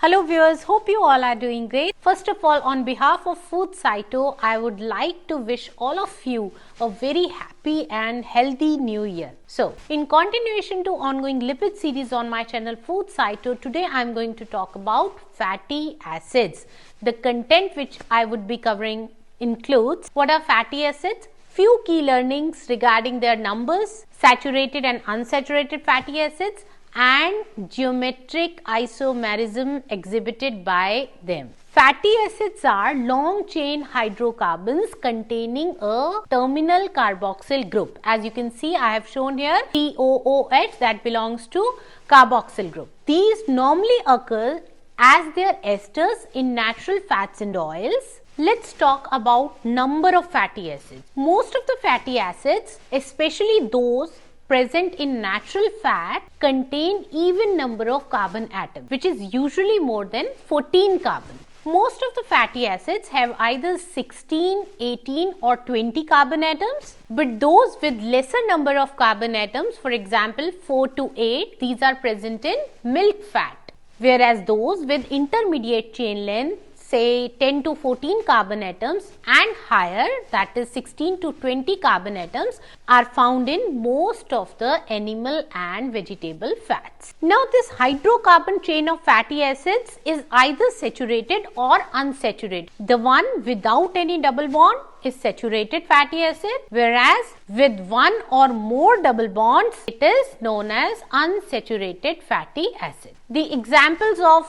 Hello viewers, hope you all are doing great. First of all, on behalf of Foodscito, I would like to wish all of you a very happy and healthy new year. So, in continuation to ongoing lipid series on my channel Foodscito, today I am going to talk about fatty acids. The content which I would be covering includes what are fatty acids, few key learnings regarding their numbers, saturated and unsaturated fatty acids, and geometric isomerism exhibited by them. Fatty acids are long chain hydrocarbons containing a terminal carboxyl group. As you can see, I have shown here COOH, that belongs to carboxyl group. These normally occur as their esters in natural fats and oils. Let's talk about number of fatty acids. Most of the fatty acids, especially those present in natural fat, contain even number of carbon atoms, which is usually more than 14 carbon. Most of the fatty acids have either 16, 18 or 20 carbon atoms, but those with lesser number of carbon atoms, for example 4 to 8, these are present in milk fat, whereas those with intermediate chain length, say 10 to 14 carbon atoms and higher, that is 16 to 20 carbon atoms, are found in most of the animal and vegetable fats. Now, this hydrocarbon chain of fatty acids is either saturated or unsaturated. The one without any double bond is saturated fatty acid, whereas with one or more double bonds, it is known as unsaturated fatty acid. The examples of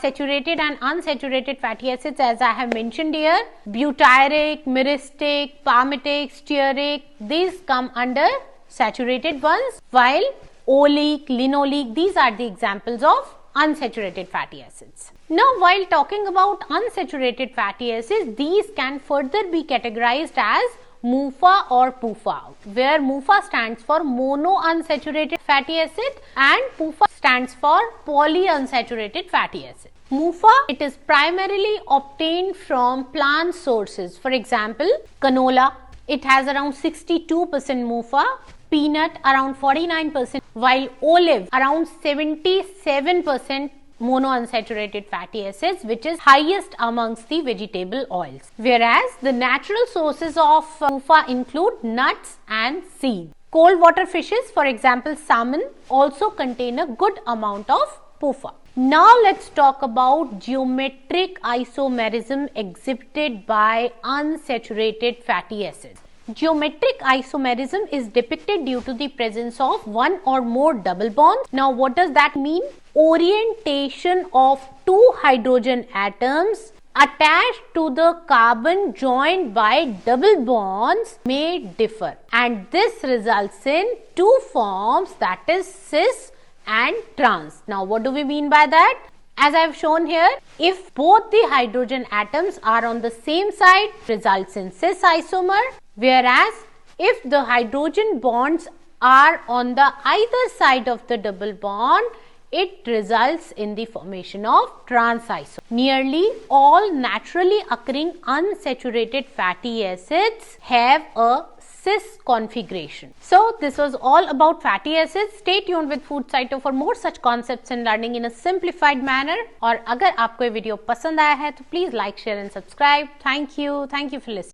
saturated and unsaturated fatty acids, as I have mentioned here, butyric, myristic, palmitic, stearic, these come under saturated ones, while oleic, linoleic, these are the examples of unsaturated fatty acids. Now, while talking about unsaturated fatty acids, these can further be categorized as MUFA or PUFA, where MUFA stands for monounsaturated fatty acid and PUFA stands for polyunsaturated fatty acid. MUFA, it is primarily obtained from plant sources. For example, canola, it has around 62% MUFA, peanut around 49%, while olive around 77% monounsaturated fatty acids, which is highest amongst the vegetable oils. Whereas the natural sources of PUFA include nuts and seeds. Cold water fishes, for example salmon, also contain a good amount of PUFA. Now let's talk about geometric isomerism exhibited by unsaturated fatty acids. Geometric isomerism is depicted due to the presence of one or more double bonds. Now, what does that mean? Orientation of two hydrogen atoms attached to the carbon joined by double bonds may differ, and this results in two forms, that is cis and trans. Now, what do we mean by that? As I have shown here, if both the hydrogen atoms are on the same side, results in cis isomer, whereas if the hydrogen bonds are on the either side of the double bond, it results in the formation of trans isomer. Nearly all naturally occurring unsaturated fatty acids have a cis configuration. So, this was all about fatty acids. Stay tuned with Foodscito for more such concepts and learning in a simplified manner. और अगर आपको ये video पसंद आया है तो please like, share and subscribe. Thank you for listening.